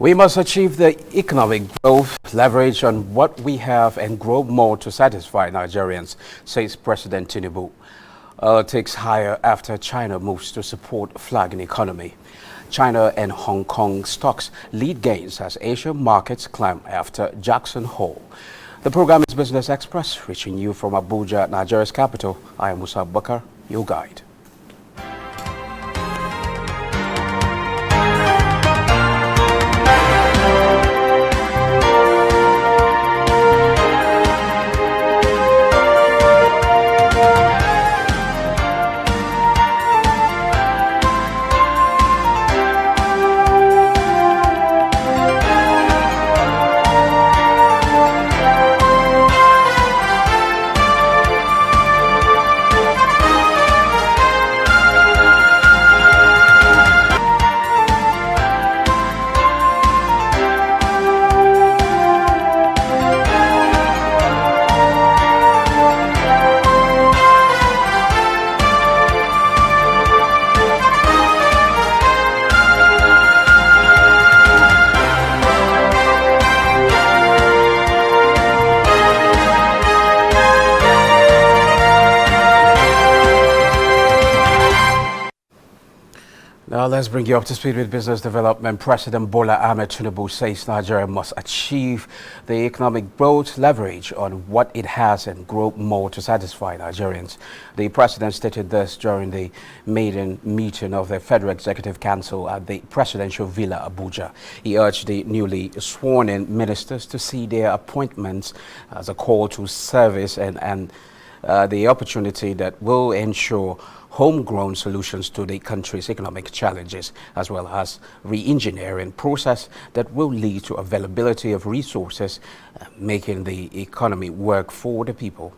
We must achieve the economic growth, leverage on what we have and grow more to satisfy Nigerians, says President Tinubu. Takes higher after China moves to support flagging economy. China and Hong Kong stocks lead gains as Asian markets climb after Jackson Hole. The program is Business Express, reaching you from Abuja, Nigeria's capital. I am Musa Abubakar, your guide. Now let's bring you up to speed with business development. President Bola Ahmed Tinubu says Nigeria must achieve the economic growth, leverage on what it has and grow more to satisfy Nigerians. The president stated this during the maiden meeting of the Federal Executive Council at the Presidential Villa, Abuja. He urged the newly sworn-in ministers to see their appointments as a call to service and the opportunity that will ensure homegrown solutions to the country's economic challenges, as well as re-engineering process that will lead to availability of resources, making the economy work for the people.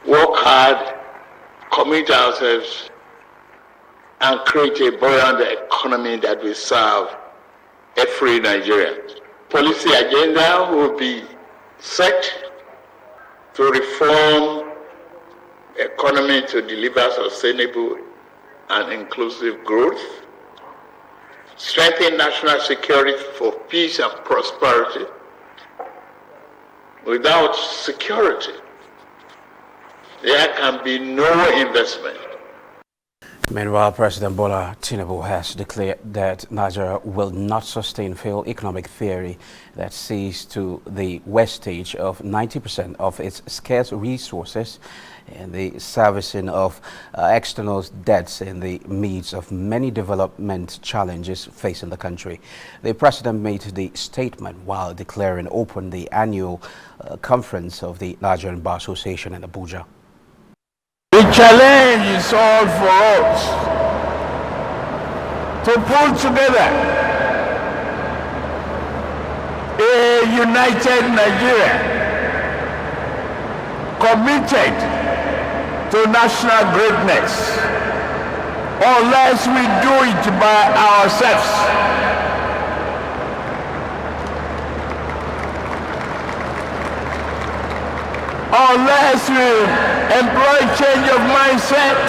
Work hard, commit ourselves, and create a buoyant economy that will serve every Nigerian. Policy agenda will be set to reform economy to deliver sustainable and inclusive growth, strengthen national security for peace and prosperity. Without security, there can be no investment. Meanwhile, President Bola Tinubu has declared that Nigeria will not sustain failed economic theory that sees to the wastage of 90% of its scarce resources and the servicing of external debts in the midst of many development challenges facing the country. The president made the statement while declaring open the annual conference of the Nigerian Bar Association in Abuja. The challenge is all for us to pull together a united Nigeria, committed to national greatness, unless we do it by ourselves. Unless we employ change of mindset,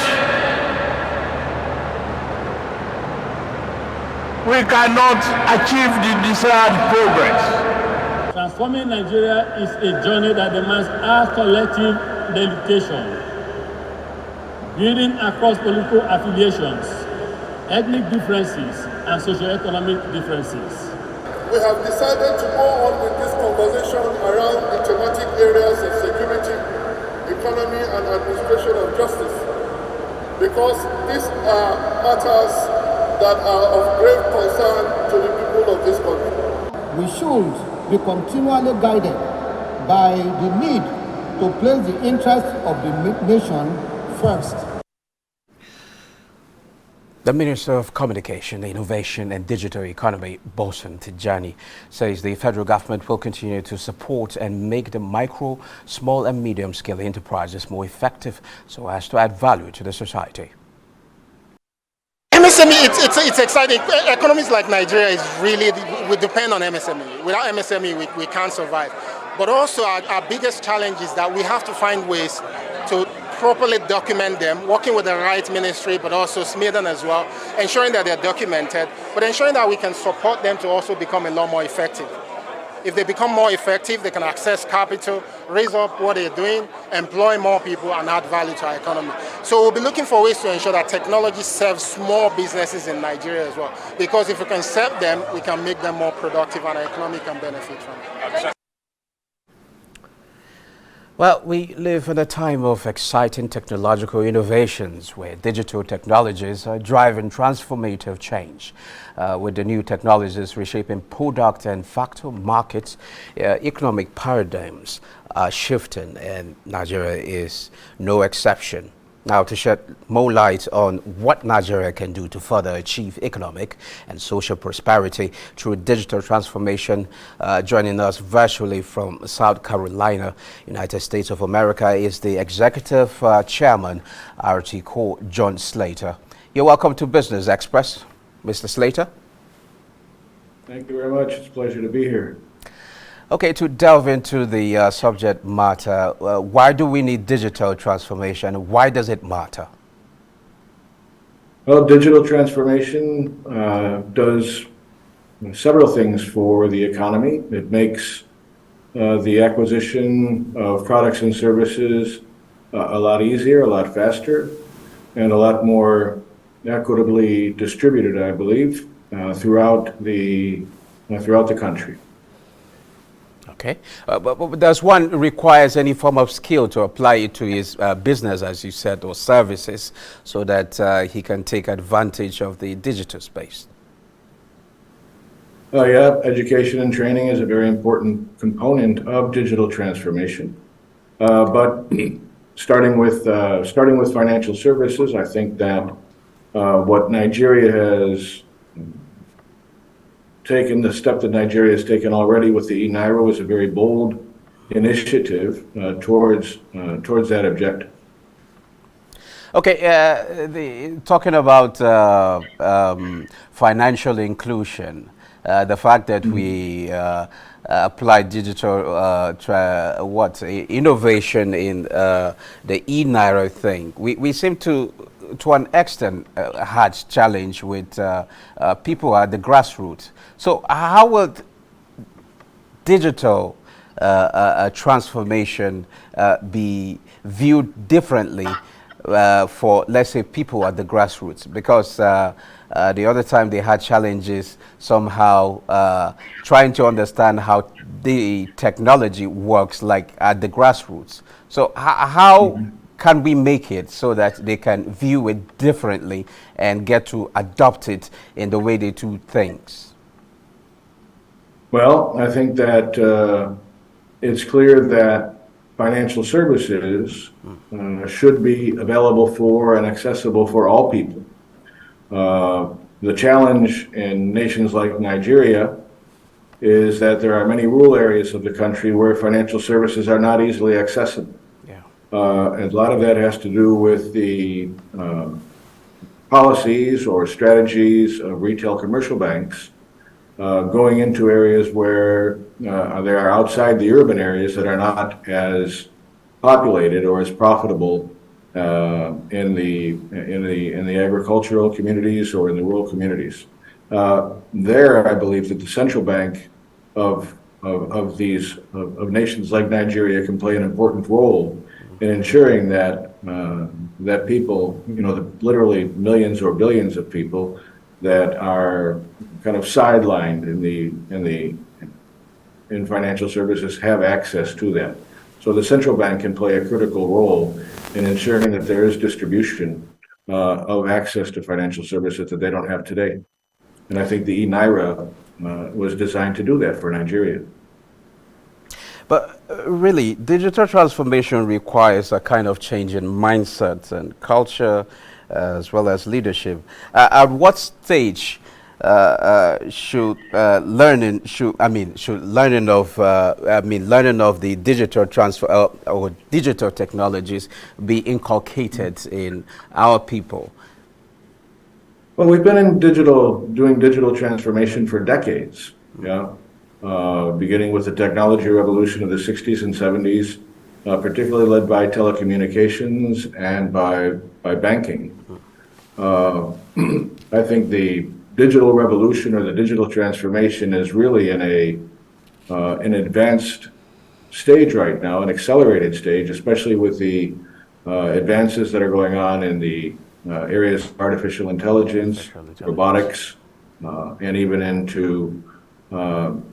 we cannot achieve the desired progress. Transforming Nigeria is a journey that demands our collective dedication. Building across political affiliations, ethnic differences, and socio-economic differences. We have decided to go on with this conversation around the thematic areas of security, economy, and administration of justice, because these are matters that are of great concern to the people of this country. We should be continually guided by the need to place the interests of the nation first. The Minister of Communication, Innovation and Digital Economy, Bosun Tijani, says the federal government will continue to support and make the micro, small and medium-scale enterprises more effective so as to add value to the society. MSME, it's exciting. Economies like Nigeria is really, we depend on MSME. Without MSME, we can't survive. But also our biggest challenge is that we have to find ways to properly document them, working with the right ministry, but also SMIDN as well, ensuring that they're documented, but ensuring that we can support them to also become a lot more effective. If they become more effective, they can access capital, raise up what they're doing, employ more people, and add value to our economy. So we'll be looking for ways to ensure that technology serves small businesses in Nigeria as well. Because if we can serve them, we can make them more productive and our economy can benefit from it. Well, we live in a time of exciting technological innovations where digital technologies are driving transformative change. With the new technologies reshaping product and factor markets, economic paradigms are shifting, and Nigeria is no exception. Now, to shed more light on what Nigeria can do to further achieve economic and social prosperity through digital transformation, joining us virtually from South Carolina, United States of America, is the Executive Chairman, RT Corps, John Slater. You're welcome to Business Express, Mr. Slater. Thank you very much. It's a pleasure to be here. Okay, to delve into the subject matter, why do we need digital transformation? Why does it matter? Well, digital transformation does several things for the economy. It makes the acquisition of products and services a lot easier, a lot faster, and a lot more equitably distributed, I believe, throughout the country. Okay, but does one requires any form of skill to apply it to his business, as you said, or services, so that he can take advantage of the digital space? Yeah, education and training is a very important component of digital transformation. But starting with financial services, I think that what Nigeria has taken, the step that Nigeria has taken already with the e-Naira, was a very bold initiative towards that objective. Okay, talking about financial inclusion, the fact that we apply digital innovation in the e-Naira thing, we seem to an extent had challenge with people at the grassroots. So how will digital transformation be viewed differently for, let's say, people at the grassroots? Because the other time they had challenges somehow trying to understand how the technology works, like at the grassroots. So how can we make it so that they can view it differently and get to adopt it in the way they do things? Well, I think that it's clear that financial services should be available for and accessible for all people. The challenge in nations like Nigeria is that there are many rural areas of the country where financial services are not easily accessible. And a lot of that has to do with the policies or strategies of retail commercial banks going into areas where they are outside the urban areas that are not as populated or as profitable in the agricultural communities or in the rural communities. There, I believe that the central bank of nations like Nigeria can play an important role in ensuring that that people, literally millions or billions of people that are kind of sidelined in financial services have access to that. So the central bank can play a critical role in ensuring that there is distribution of access to financial services that they don't have today. And I think the e-Naira was designed to do that for Nigeria. But really, digital transformation requires a kind of change in mindset and culture, as well as leadership. At what stage should learning of the digital transfer or digital technologies be inculcated in our people? Well, we've been doing digital transformation for decades. Yeah. Beginning with the technology revolution of the 60s and 70s, particularly led by telecommunications and by banking. I think the digital revolution or the digital transformation is really in an advanced stage right now, an accelerated stage, especially with the advances that are going on in the areas of artificial intelligence, robotics, and even into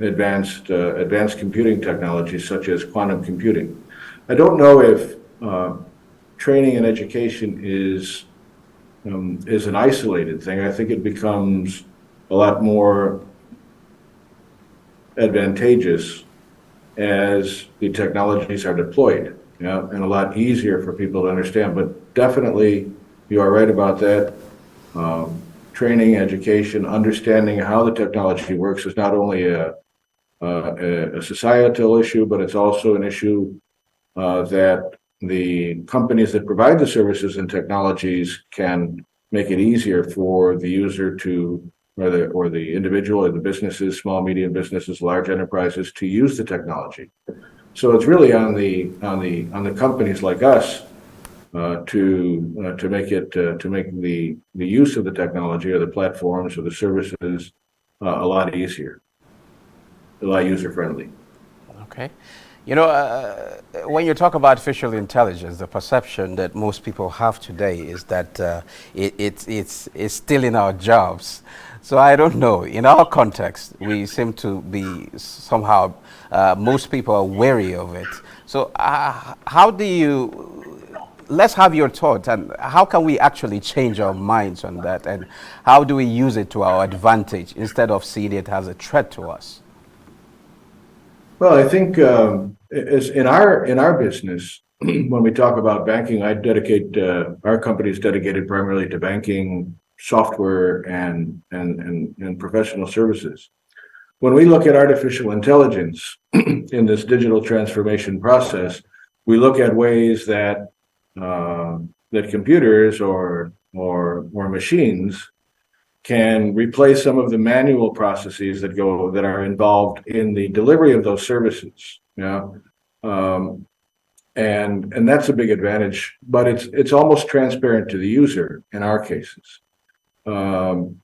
advanced computing technologies such as quantum computing. I don't know if training and education is an isolated thing. I think it becomes a lot more advantageous as the technologies are deployed, and a lot easier for people to understand. But definitely, you are right about that. Training, education, understanding how the technology works is not only a societal issue, but it's also an issue that the companies that provide the services and technologies can make it easier for the user to, or the individual or the businesses, small, medium businesses, large enterprises, to use the technology. So it's really on the companies like us to make the use of the technology or the platforms or the services a lot easier, a lot user friendly. Okay. You know, when you talk about artificial intelligence, the perception that most people have today is that it's still in our jobs. So I don't know. In our context, we seem to be somehow, most people are wary of it. So how do you, let's have your thought, and how can we actually change our minds on that, and how do we use it to our advantage instead of seeing it as a threat to us? Well, I think as in our business, when we talk about banking, I dedicate our company is dedicated primarily to banking software and professional services. When we look at artificial intelligence in this digital transformation process, we look at ways that that computers or machines can replace some of the manual processes that are involved in the delivery of those services. And that's a big advantage, but it's almost transparent to the user in our cases. In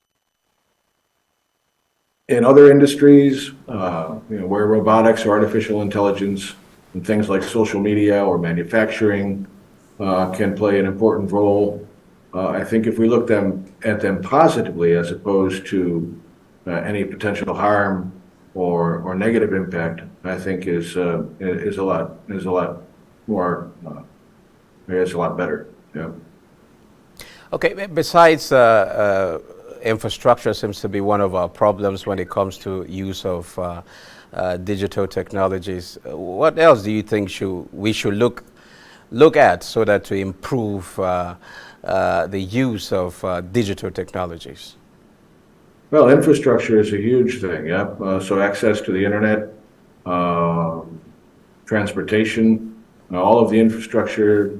other industries, where robotics or artificial intelligence and things like social media or manufacturing can play an important role, I think if we look at them positively as opposed to any potential harm or negative impact, I think is a lot more, it's a lot better. Yeah. Okay. Besides infrastructure seems to be one of our problems when it comes to use of digital technologies. What else do you think we should look at so that to improve the use of digital technologies? Well, infrastructure is a huge thing. Yeah. So access to the internet, transportation, all of the infrastructure,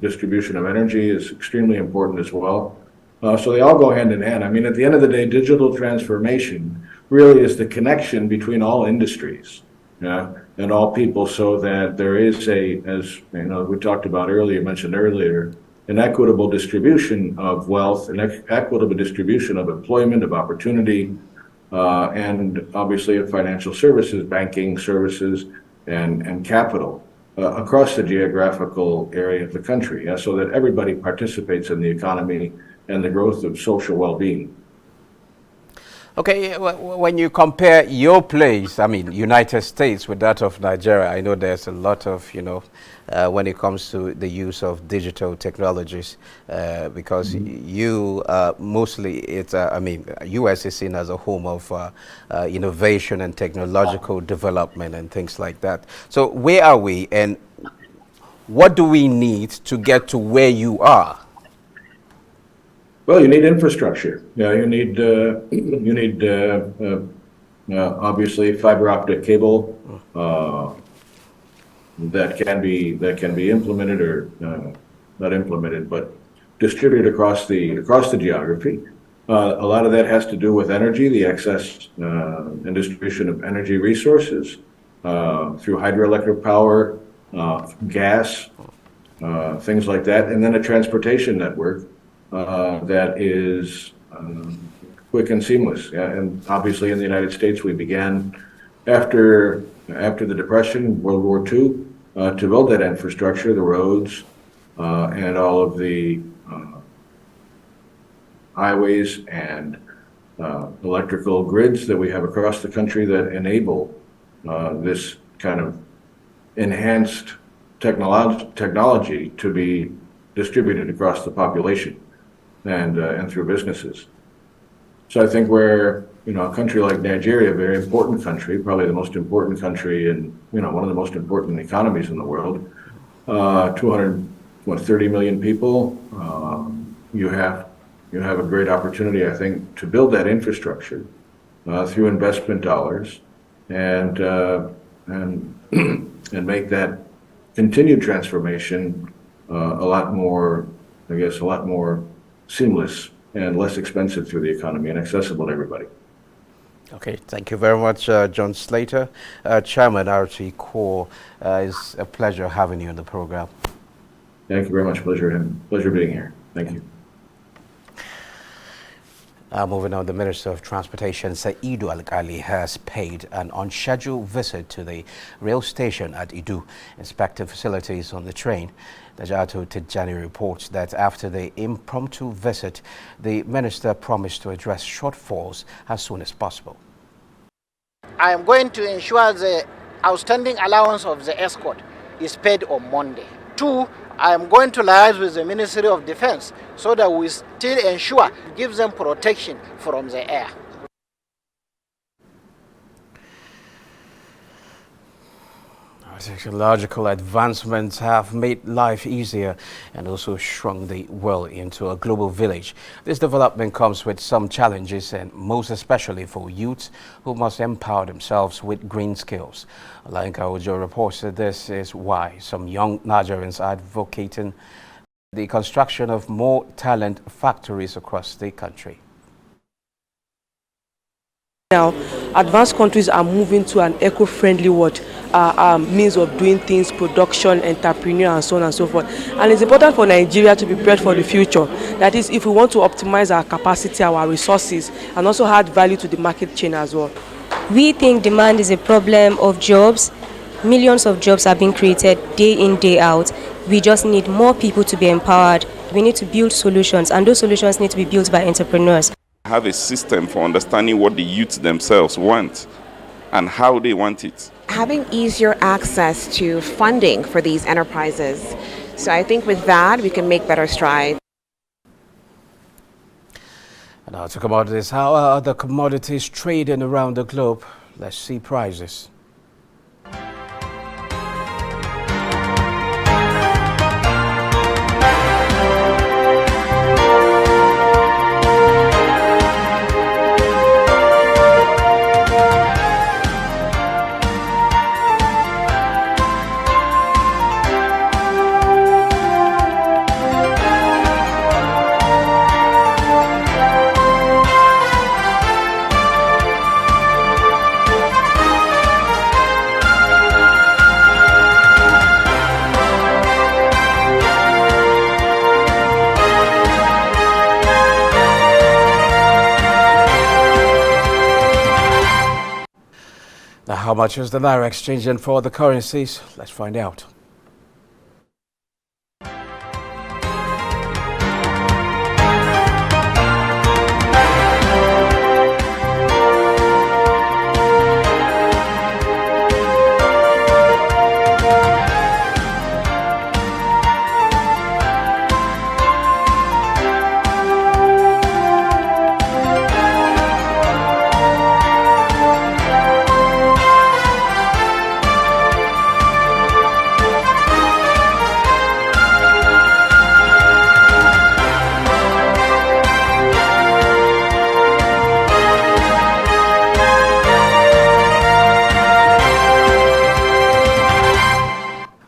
distribution of energy is extremely important as well. So they all go hand in hand. I mean, at the end of the day, digital transformation really is the connection between all industries, and all people, so that there is as we talked about earlier, mentioned earlier, an equitable distribution of wealth, an equitable distribution of employment, of opportunity, and obviously of financial services, banking services, and capital across the geographical area of the country, so that everybody participates in the economy and the growth of social well-being. Okay, when you compare your place, I mean, United States with that of Nigeria, I know there's a lot of, when it comes to the use of digital technologies, because you mostly, U.S. is seen as a home of innovation and technological development and things like that. So where are we, and what do we need to get to where you are? Well, you need infrastructure. You need obviously fiber optic cable that can be implemented or not implemented, but distributed across the geography. A lot of that has to do with energy, the access and distribution of energy resources through hydroelectric power, gas, things like that, and then a transportation network that is quick and seamless. Yeah, and obviously in the United States, we began after the Depression, World War II, to build that infrastructure, the roads, and all of the highways and electrical grids that we have across the country that enable this kind of enhanced technology to be distributed across the population and through businesses. So I think we're, a country like Nigeria, a very important country, probably the most important country and, one of the most important economies in the world, 230 million people. You have a great opportunity, I think, to build that infrastructure through investment dollars and make that continued transformation a lot more seamless and less expensive through the economy and accessible to everybody. Okay, thank you very much, John Slater. Chairman RT Core, it's a pleasure having you on the program. Thank you very much. Pleasure being here. Thank you. Moving on, the Minister of Transportation, Saidu Al-Ghali, has paid an unscheduled visit to the rail station at Idu, inspecting facilities on the train. Najatu Tijani reports that after the impromptu visit, the minister promised to address shortfalls as soon as possible. I am going to ensure the outstanding allowance of the escort is paid on Monday. 2, I am going to liaise with the Ministry of Defense so that we still ensure give them protection from the air. Technological advancements have made life easier and also shrunk the world into a global village. This development comes with some challenges, and most especially for youths who must empower themselves with green skills. Alayinka Ojo reports that this is why some young Nigerians are advocating the construction of more talent factories across the country. Now, advanced countries are moving to an eco-friendly means of doing things, production, entrepreneur, and so on and so forth. And it's important for Nigeria to be prepared for the future. That is, if we want to optimize our capacity, our resources, and also add value to the market chain as well. We think demand is a problem of jobs. Millions of jobs are being created day in, day out. We just need more people to be empowered. We need to build solutions, and those solutions need to be built by entrepreneurs. Have a system for understanding what the youth themselves want and how they want it. Having easier access to funding for these enterprises. So I think with that, we can make better strides. And I'll talk about this. How are the commodities trading around the globe? Let's see prices. Now, how much is the Naira exchanging for the currencies? Let's find out.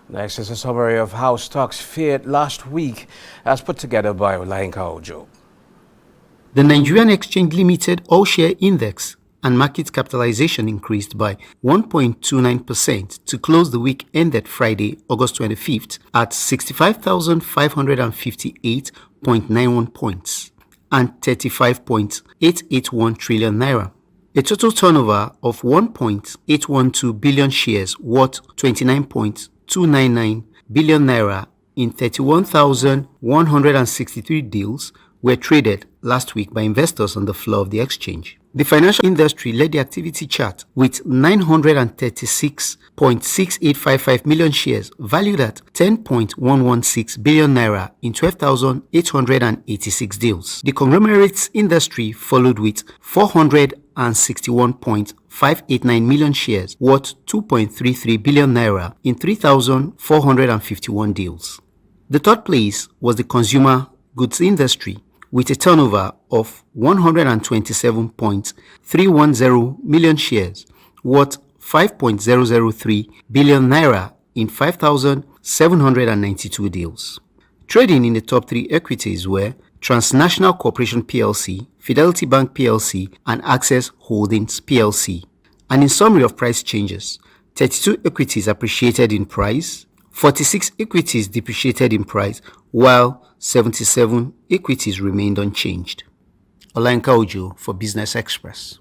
Next is a summary of how stocks fared last week, as put together by Olayinka Ojo. The Nigerian Exchange Limited All-Share Index and market capitalization increased by 1.29% to close the week ended Friday, August 25th at 65,558.91 points and 35.881 trillion naira. A total turnover of 1.812 billion shares worth 29.299 billion naira in 31,163 deals were traded last week by investors on the floor of the exchange. The financial industry led the activity chart with 936.6855 million shares valued at 10.116 billion naira in 12,886 deals. The conglomerates industry followed with 461.589 million shares worth 2.33 billion naira in 3,451 deals. The third place was the consumer goods industry with a turnover of 127.310 million shares worth 5.003 billion naira in 5,792 deals. Trading in the top three equities were Transnational Corporation PLC, Fidelity Bank PLC, and Access Holdings PLC. And in summary of price changes, 32 equities appreciated in price, 46 equities depreciated in price, while 77 equities remained unchanged. Olenka Ojo for Business Express.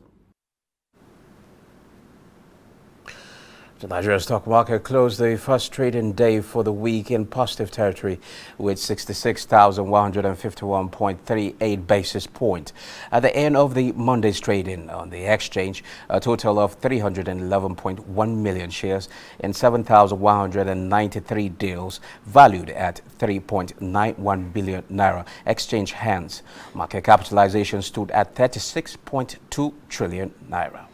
The Nigerian stock market closed the first trading day for the week in positive territory with 66,151.38 basis points. At the end of the Monday's trading on the exchange, a total of 311.1 million shares in 7,193 deals valued at 3.91 billion naira exchanged hands. Market capitalization stood at 36.2 trillion naira.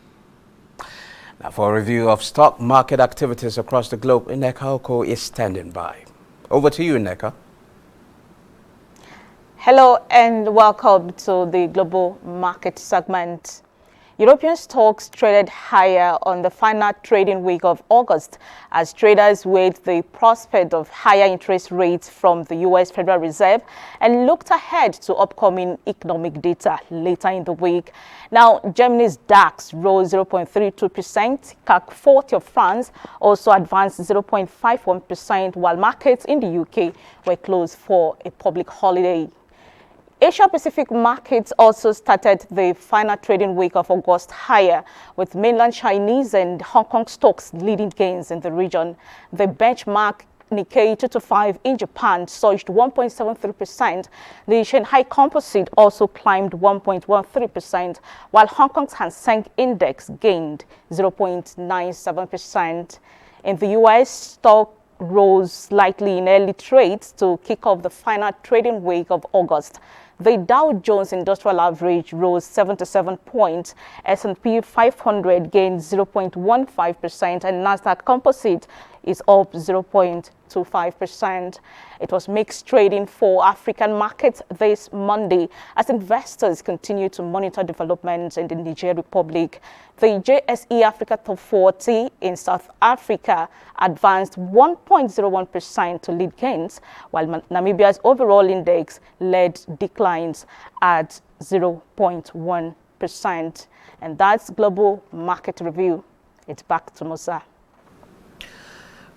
Now, for a review of stock market activities across the globe, Nneka Oko is standing by. Over to you, Nneka. Hello and welcome to the global market segment. European stocks traded higher on the final trading week of August as traders weighed the prospect of higher interest rates from the U.S. Federal Reserve and looked ahead to upcoming economic data later in the week. Now, Germany's DAX rose 0.32%, CAC 40 of France also advanced 0.51%, while markets in the UK were closed for a public holiday. Asia-Pacific markets also started the final trading week of August higher, with mainland Chinese and Hong Kong stocks leading gains in the region. The benchmark Nikkei 225 in Japan surged 1.73%. The Shanghai Composite also climbed 1.13%, while Hong Kong's Hang Seng Index gained 0.97%. In the U.S., stock rose slightly in early trades to kick off the final trading week of August. The Dow Jones Industrial Average rose 77 points, S&P 500 gained 0.15%, and Nasdaq Composite is up 0.25%. It was mixed trading for African markets this Monday as investors continue to monitor developments in the Niger Republic. The JSE Africa Top 40 in South Africa advanced 1.01% to lead gains, while Namibia's overall index led declines at 0.1%. And that's Global Market Review. It's back to Musa.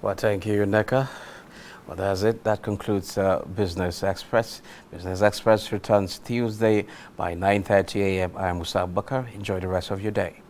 Well, thank you, Nneka. Well, that's it. That concludes Business Express. Business Express returns Tuesday by 9:30 a.m. I am Musa Abubakar. Enjoy the rest of your day.